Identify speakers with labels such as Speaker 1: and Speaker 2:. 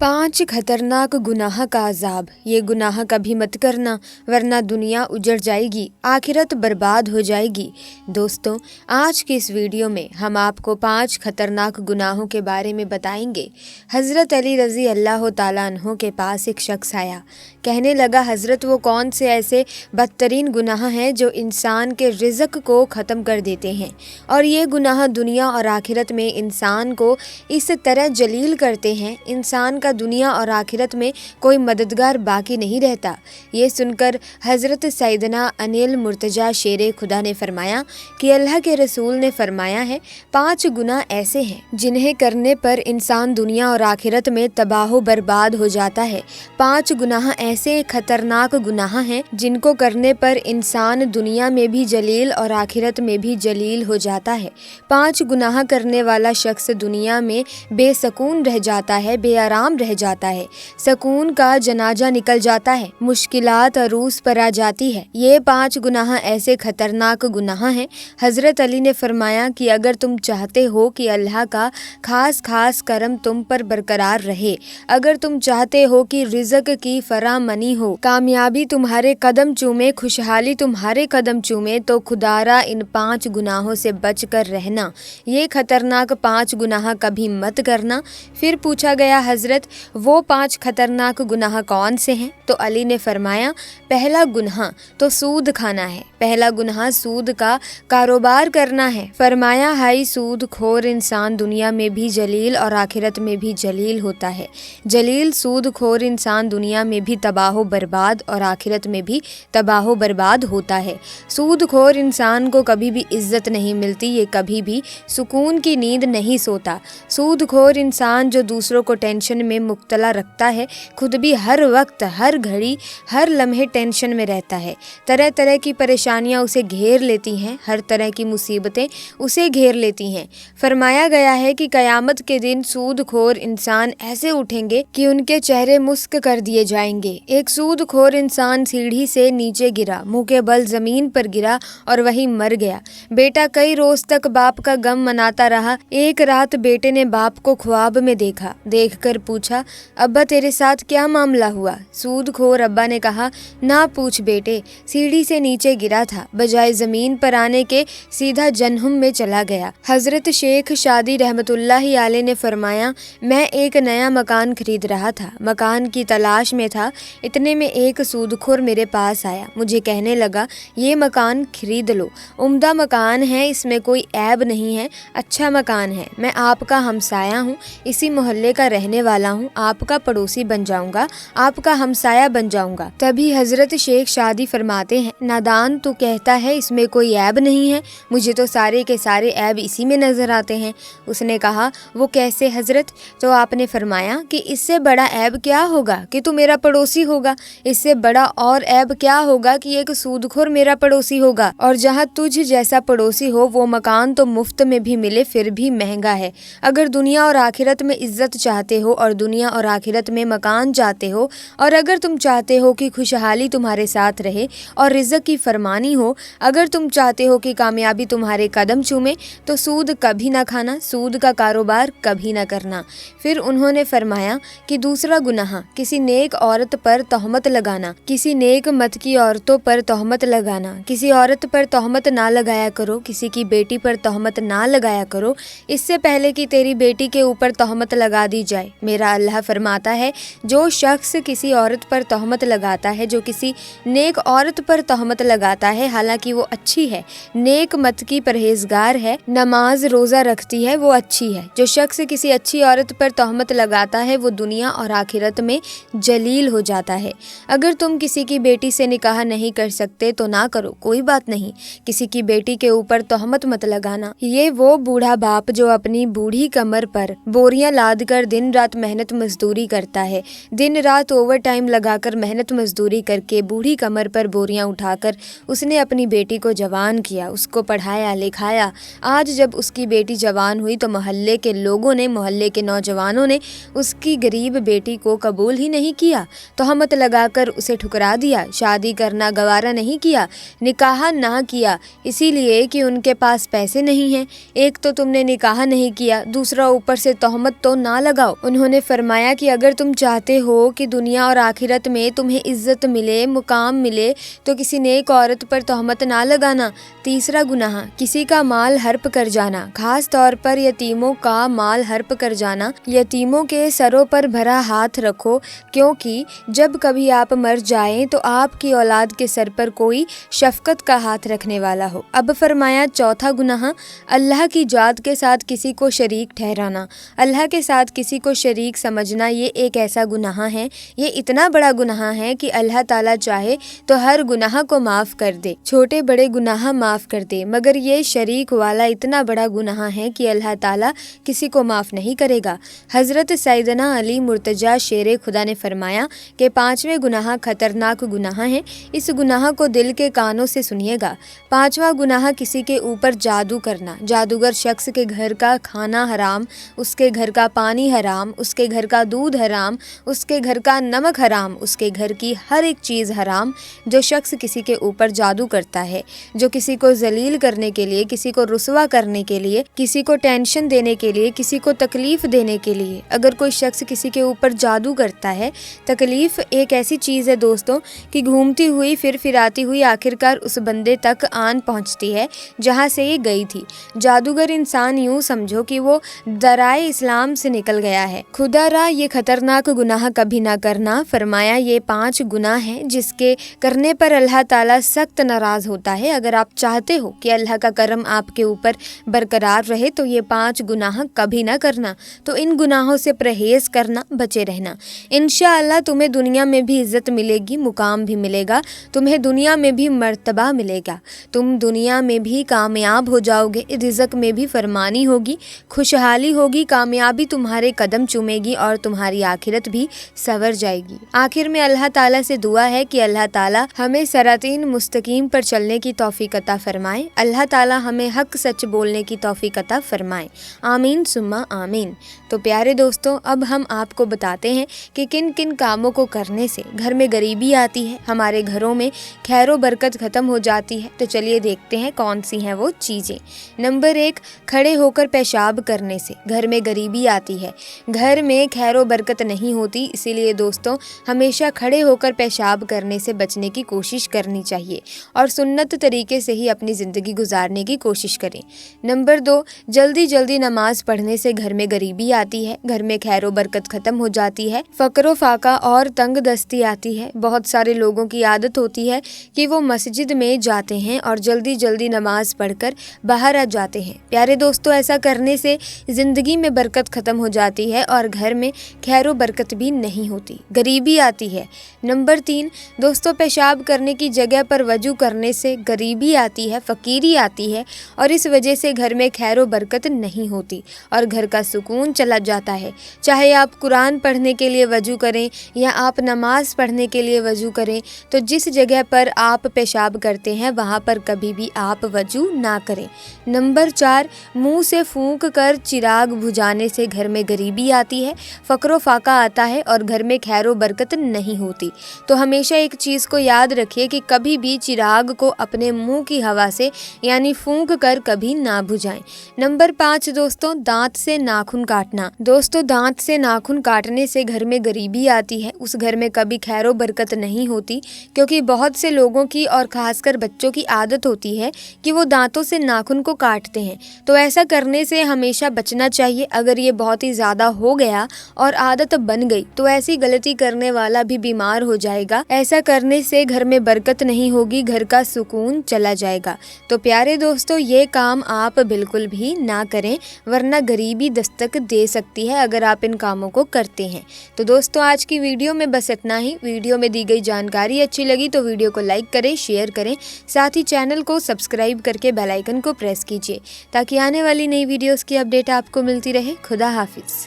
Speaker 1: 5 खतरनाक गुनाह का अजाब। ये गुनाह कभी मत करना वरना दुनिया उजड़ जाएगी, आखिरत बर्बाद हो जाएगी। दोस्तों, आज की इस वीडियो में हम आपको 5 खतरनाक गुनाहों के बारे में बताएंगे। हज़रत अली रज़ी अल्लाह ताला अन्हो के पास एक शख्स आया। कहने लगा, हज़रत वो कौन से ऐसे बदतरीन गुनाह हैं जो इंसान के रिज़्क़ को ख़त्म कर देते हैं, और ये गुनाह दुनिया और आखिरत में इंसान को इस तरह जलील करते हैं, इंसान का दुनिया और आखिरत में कोई मददगार बाकी नहीं रहता। ये सुनकर हज़रत सैयदना अनिल मुर्तजा शेरे खुदा ने फरमाया कि अल्लाह के रसूल ने फरमाया है, 5 गुनाह ऐसे हैं जिन्हें करने पर इंसान दुनिया और आखिरत में तबाह बर्बाद हो जाता है। 5 गुनाह ऐसे खतरनाक गुनाह हैं जिनको करने पर इंसान दुनिया में भी जलील और आखिरत में भी जलील हो जाता है। 5 गुनाह करने वाला शख्स दुनिया में बेसकून रह जाता है, बेआराम रह जाता है, सकून का जनाजा निकल जाता है, मुश्किलात अरूस पर आ जाती है। ये 5 गुनाह ऐसे खतरनाक गुनाह हैं। हज़रत अली ने फरमाया कि अगर तुम चाहते हो कि अल्लाह का खास करम तुम पर बरकरार रहे, अगर तुम चाहते हो कि रिज़्क़ की फरामनी हो, कामयाबी तुम्हारे कदम चूमे, खुशहाली तुम्हारे कदम चूमे, तो खुदारा इन 5 गुनाहों से बच कर रहना। ये खतरनाक 5 गुनाह कभी मत करना। फिर पूछा गया, हज़रत वो 5 खतरनाक गुनाह कौन से हैं? तो अली ने फरमाया, पहला गुनाह तो सूद खाना है, पहला गुनाह सूद का कारोबार करना है। फरमाया, हाई सूद खोर इंसान दुनिया में भी जलील और आखिरत में भी जलील होता है। जलील सूद खोर इंसान दुनिया में भी तबाह बर्बाद और आखिरत में भी तबाह बर्बाद होता है। सूद खोर इंसान को कभी भी इज्जत नहीं मिलती, ये कभी भी सुकून की नींद नहीं सोता। सूद खोर इंसान जो दूसरों को टेंशन में मुब्तला रखता है, खुद भी हर वक्त, हर घड़ी, हर लम्हे टेंशन में रहता है। तरह तरह की परेशानियां उसे घेर लेती हैं, हर तरह की मुसीबतें उसे घेर लेती हैं। फरमाया गया है कि क़यामत के दिन सूदखोर इंसान ऐसे उठेंगे कि उनके चेहरे मुस्क कर दिए जाएंगे। एक सूदखोर इंसान सीढ़ी से नीचे गिरा, मुंह के बल जमीन पर गिरा और वहीं मर गया। बेटा कई रोज तक बाप का गम मनाता रहा। एक रात बेटे ने बाप को ख्वाब में देखा। देखकर पूछा, अब्बा तेरे साथ क्या मामला हुआ? सूदखोर अब्बा ने कहा, ना पूछ बेटे, सीढ़ी से नीचे गिरा था, बजाय जमीन पर आने के सीधा जहन्नुम में चला गया। हजरत शेख शादी रहमतुल्लाहि अलैह ने फरमाया, मैं एक नया मकान खरीद रहा था, मकान की तलाश में था। इतने में एक सूदखोर मेरे पास आया, मुझे कहने लगा, ये मकान खरीद लो, उम्दा मकान है, इसमें कोई ऐब नहीं है, अच्छा मकान है, मैं आपका हमसाया हूँ, इसी मोहल्ले का रहने वाला हूँ, आपका पड़ोसी बन जाऊंगा, आपका हमसाया बन जाऊंगा। तभी हजरत शेख शादी फरमाते हैं, नादान तू कहता है इसमें कोई ऐब नहीं है, मुझे तो सारे के सारे ऐब इसी में नजर आते हैं। उसने कहा, वो कैसे हजरत? तो आपने फरमाया कि इससे बड़ा ऐब क्या होगा कि तू मेरा पड़ोसी होगा, इससे बड़ा और ऐब क्या होगा कि एक सूदखोर मेरा पड़ोसी होगा, और जहाँ तुझ जैसा पड़ोसी हो वो मकान तो मुफ्त में भी मिले फिर भी महंगा है। अगर दुनिया और आखिरत में इज्जत चाहते हो और दुनिया और आखिरत में मकान चाहते हो, और अगर तुम चाहते हो कि खुशहाली तुम्हारे साथ रहे और रिज़्क़ की फरमानी हो, अगर तुम चाहते हो कि कामयाबी तुम्हारे कदम चूमे, तो सूद कभी ना खाना, सूद का कारोबार कभी ना करना। फिर उन्होंने फरमाया कि दूसरा गुनाह किसी नेक औरत पर तोहमत लगाना, किसी नेक मत की औरतों पर तोहमत लगाना। किसी औरत पर तोहमत ना लगाया करो, किसी की बेटी पर तोहमत ना लगाया करो, इससे पहले कि तेरी बेटी के ऊपर तोहमत लगा दी जाए। मेरा अल्लाह फरमाता है, जो शख्स किसी औरत पर तोहमत लगाता है, जो किसी नेक औरत पर तोहमत लगाता है, हालांकि वो अच्छी है, नेक मत की परहेजगार है, नमाज रोज़ा रखती है, वो अच्छी है। जो शख्स किसी अच्छी औरत पर तोहमत लगाता है, वो दुनिया और आखिरत में जलील हो जाता है। अगर तुम किसी की बेटी से निकाह नहीं कर सकते तो ना करो, कोई बात नहीं, किसी की बेटी के ऊपर तोहमत मत लगाना। ये वो बूढ़ा बाप जो अपनी बूढ़ी कमर पर बोरियां लाद कर दिन रात मेहनत मजदूरी करता है, दिन रात ओवर टाइम लगाकर मेहनत मजदूरी करके बूढ़ी कमर पर बोरियां उठाकर उसने अपनी बेटी को जवान किया, उसको पढ़ाया लिखाया। आज जब उसकी बेटी जवान हुई तो मोहल्ले के लोगों ने, मोहल्ले के नौजवानों ने उसकी गरीब बेटी को कबूल ही नहीं किया, तोहमत लगाकर उसे ठुकरा दिया, शादी करना गवारा नहीं किया, निकाह ना किया, इसीलिए कि उनके पास पैसे नहीं हैं। एक तो तुमने निकाह नहीं किया, दूसरा ऊपर से तोहमत तो ना लगाओ। उन्होंने فرمایا کہ اگر تم چاہتے ہو کہ دنیا اور آخرت میں تمہیں عزت ملے، مقام ملے، تو کسی نیک عورت پر تہمت نہ لگانا۔ تیسرا گناہ، کسی کا مال ہڑپ کر جانا، خاص طور پر یتیموں کا مال ہڑپ کر جانا۔ یتیموں کے سروں پر بھرا ہاتھ رکھو، کیونکہ جب کبھی آپ مر جائیں تو آپ کی اولاد کے سر پر کوئی شفقت کا ہاتھ رکھنے والا ہو۔ اب فرمایا چوتھا گناہ، اللہ کی ذات کے ساتھ کسی کو شریک ٹھہرانا۔ اللہ کے ساتھ کسی کو شریک سمجھنا یہ ایک ایسا گناہ ہے، یہ اتنا بڑا گناہ ہے کہ اللہ تعالیٰ چاہے تو ہر گناہ کو معاف کر دے، چھوٹے بڑے گناہ معاف کر دے، مگر یہ شریک والا اتنا بڑا گناہ ہے کہ اللہ تعالیٰ کسی کو معاف نہیں کرے گا۔ حضرت سیدنا علی مرتضیٰ شیر خدا نے فرمایا کہ 5ویں گناہ خطرناک گناہ ہے، اس گناہ کو دل کے کانوں سے سنیے گا۔ 5واں گناہ کسی کے اوپر جادو کرنا۔ جادوگر شخص کے گھر کا کھانا حرام، اس کے گھر کا پانی حرام، اس کے گھر کا دودھ حرام، اس کے گھر کا نمک حرام، اس کے گھر کی ہر ایک چیز حرام۔ جو شخص کسی کے اوپر جادو کرتا ہے، جو کسی کو ذلیل کرنے کے لیے، کسی کو رسوا کرنے کے لیے، کسی کو ٹینشن دینے کے لیے، کسی کو تکلیف دینے کے لیے، اگر کوئی شخص کسی کے اوپر جادو کرتا ہے، تکلیف ایک ایسی چیز ہے دوستوں کہ گھومتی ہوئی پھر پھراتی ہوئی آخرکار اس بندے تک آن پہنچتی ہے جہاں سے یہ گئی تھی۔ جادوگر انسان یوں سمجھو کہ وہ درائے اسلام سے نکل گیا ہے۔ خدا را یہ خطرناک گناہ کبھی نہ کرنا۔ فرمایا یہ 5 گناہ ہیں جس کے کرنے پر اللہ تعالیٰ سخت ناراض ہوتا ہے۔ اگر آپ چاہتے ہو کہ اللہ کا کرم آپ کے اوپر برقرار رہے تو یہ 5 گناہ کبھی نہ کرنا، تو ان گناہوں سے پرہیز کرنا، بچے رہنا۔ انشاءاللہ تمہیں دنیا میں بھی عزت ملے گی، مقام بھی ملے گا، تمہیں دنیا میں بھی مرتبہ ملے گا، تم دنیا میں بھی کامیاب ہو جاؤ گے، رزق میں بھی فرمانی ہوگی، خوشحالی ہوگی، کامیابی تمہارے قدم چومے گی اور تمہاری آخرت بھی سنور جائے گی۔ آخر میں اللہ تعالیٰ سے دعا ہے کہ اللہ تعالیٰ ہمیں صراطین مستقیم پر چلنے کی توفیق عطا فرمائے، اللہ تعالیٰ ہمیں حق سچ بولنے کی توفیق عطا فرمائے، آمین ثم آمین۔ تو پیارے دوستوں، اب ہم آپ کو بتاتے ہیں کہ کن کن کاموں کو کرنے سے گھر میں غریبی آتی ہے، ہمارے گھروں میں خیر و برکت ختم ہو جاتی ہے۔ تو چلیے دیکھتے ہیں کون سی ہیں وہ چیزیں۔ نمبر 1، کھڑے ہو کر پیشاب کرنے سے گھر میں غریبی آتی ہے، گھر میں خیر و برکت نہیں ہوتی، اسی لیے دوستوں ہمیشہ کھڑے ہو کر پیشاب کرنے سے بچنے کی کوشش کرنی چاہیے اور سنت طریقے سے ہی اپنی زندگی گزارنے کی کوشش کریں۔ نمبر 2، جلدی جلدی نماز پڑھنے سے گھر میں غریبی آتی ہے، گھر میں خیر و برکت ختم ہو جاتی ہے، فقر و فاقہ اور تنگ دستی آتی ہے۔ بہت سارے لوگوں کی عادت ہوتی ہے کہ وہ مسجد میں جاتے ہیں اور جلدی جلدی نماز پڑھ کر باہر آ جاتے ہیں۔ پیارے دوستو، ایسا کرنے سے زندگی میں برکت ختم ہو جاتی ہے اور گھر میں خیر و برکت بھی نہیں ہوتی، غریبی آتی ہے۔ نمبر 3، دوستو پیشاب کرنے کی جگہ پر وضو کرنے سے غریبی آتی ہے، فقیری آتی ہے اور اس وجہ سے گھر میں خیر و برکت نہیں ہوتی اور گھر کا سکون چلا جاتا ہے۔ چاہے آپ قرآن پڑھنے کے لیے وضو کریں یا آپ نماز پڑھنے کے لیے وضو کریں، تو جس جگہ پر آپ پیشاب کرتے ہیں وہاں پر کبھی بھی آپ وضو نہ کریں۔ نمبر 4، منہ سے پھونک کر چراغ بجھانے سے گھر میں غریبی آتی ہے، فقر و فاقہ آتا ہے اور گھر میں خیر و برکت نہیں ہوتی۔ تو ہمیشہ ایک چیز کو یاد رکھیے کہ کبھی بھی چراغ کو اپنے منہ کی ہوا سے یعنی پھونک کر کبھی نہ بجھائیں۔ نمبر 5 دوستوں، دانت سے ناخن کاٹنا۔ دوستوں دانت سے ناخن کاٹنے سے گھر میں غریبی آتی ہے، اس گھر میں کبھی خیر و برکت نہیں ہوتی، کیونکہ بہت سے لوگوں کی اور خاص کر بچوں کی عادت ہوتی ہے کہ وہ دانتوں سے ناخن کو کاٹتے ہیں۔ تو ایسا کرنے سے ہمیشہ بچنا چاہیے۔ اگر یہ بہت ہی زیادہ ہو گیا اور عادت بن گئی تو ایسی غلطی کرنے والا بھی بیمار ہو جائے گا۔ ایسا کرنے سے گھر میں برکت نہیں ہوگی، گھر کا سکون چلا جائے گا۔ تو پیارے دوستو، یہ کام آپ بالکل بھی نہ کریں ورنہ غریبی دستک دے سکتی ہے اگر آپ ان کاموں کو کرتے ہیں۔ تو دوستو آج کی ویڈیو میں بس اتنا ہی۔ ویڈیو میں دی گئی جانکاری اچھی لگی تو ویڈیو کو لائک کریں، شیئر کریں، ساتھ ہی چینل کو سبسکرائب کر کے بیل آئیکن کو پریس کیجیے تاکہ آنے والی نئی ویڈیوز کی اپڈیٹ آپ کو ملتی رہے۔ خدا حافظ۔